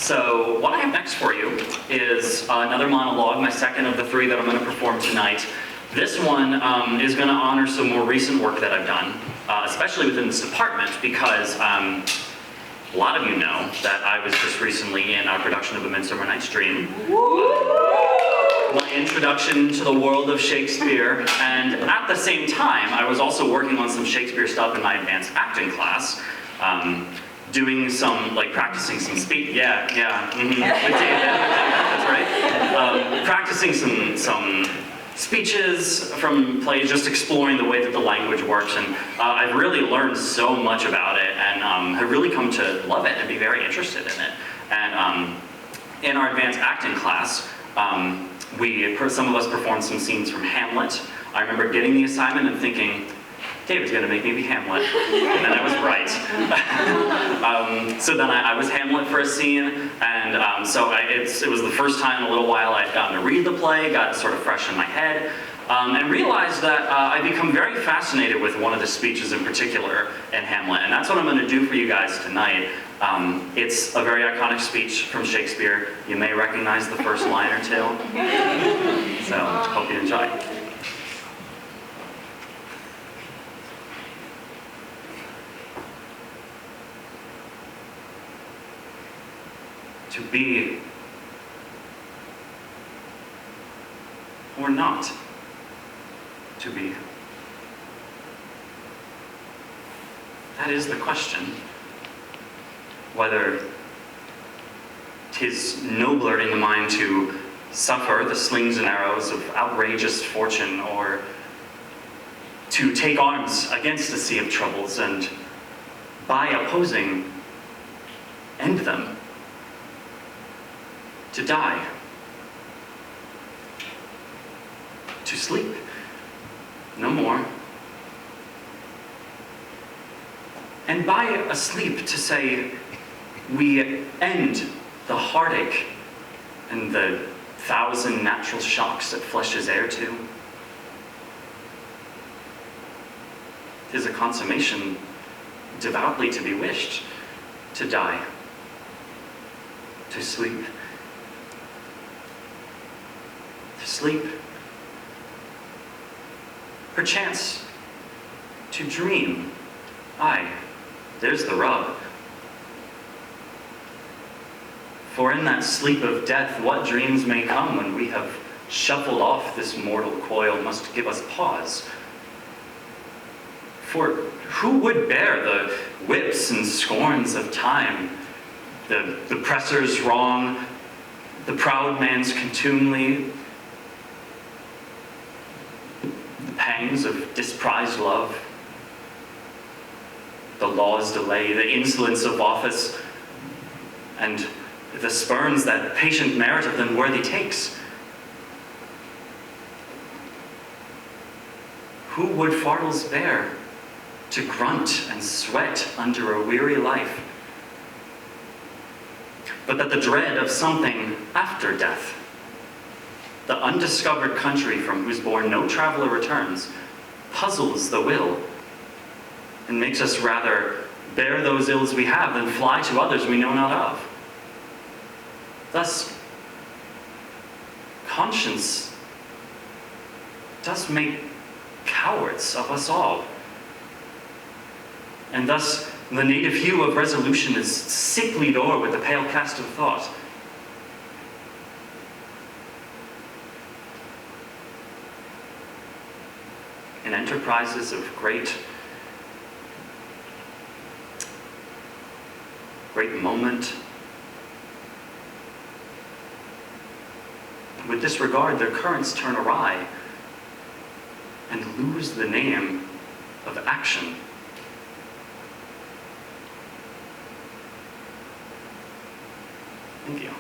So what I have next for you is another monologue, my second of the three that I'm going to perform tonight. This one is going to honor some more recent work that I've done, especially within this department, because a lot of you know that I was just recently in our production of A Midsummer Night's Dream. My introduction to the world of Shakespeare, and at the same time, I was also working on some Shakespeare stuff in my advanced acting class. Doing some, practicing some speech, with David, that's right. Practicing some speeches from plays, just exploring the way that the language works, and I've really learned so much about it, and have really come to love it and be very interested in it. And in our advanced acting class, some of us performed some scenes from Hamlet. I remember getting the assignment and thinking, David's gonna make me be Hamlet, and then I was right. So then I was Hamlet for a scene, and it was the first time in a little while I'd gotten to read the play, got it sort of fresh in my head, and realized that I'd become very fascinated with one of the speeches in particular in Hamlet, and that's what I'm gonna do for you guys tonight. It's a very iconic speech from Shakespeare. You may recognize the first line or two, so hope you enjoy. To be or not to be? That is the question. Whether 'tis nobler in the mind to suffer the slings and arrows of outrageous fortune, or to take arms against a sea of troubles and, by opposing, end them. To die, to sleep, no more. And by asleep to say, we end the heartache and the 1,000 natural shocks that flesh is heir to. 'Tis a consummation devoutly to be wished, to die, to sleep. To sleep, perchance to dream. Aye, there's the rub. For in that sleep of death, what dreams may come when we have shuffled off this mortal coil must give us pause. For who would bear the whips and scorns of time, the presser's wrong, the proud man's contumely, pangs of disprized love, the law's delay, the insolence of office, and the spurns that patient merit of them worthy takes? Who would fardels bear to grunt and sweat under a weary life? But that the dread of something after death, the undiscovered country from whose bourne no traveler returns, puzzles the will, and makes us rather bear those ills we have than fly to others we know not of. Thus, conscience does make cowards of us all. And thus, the native hue of resolution is sicklied o'er with the pale cast of thought. In enterprises of great moment, with disregard their currents turn awry and lose the name of action. Thank you.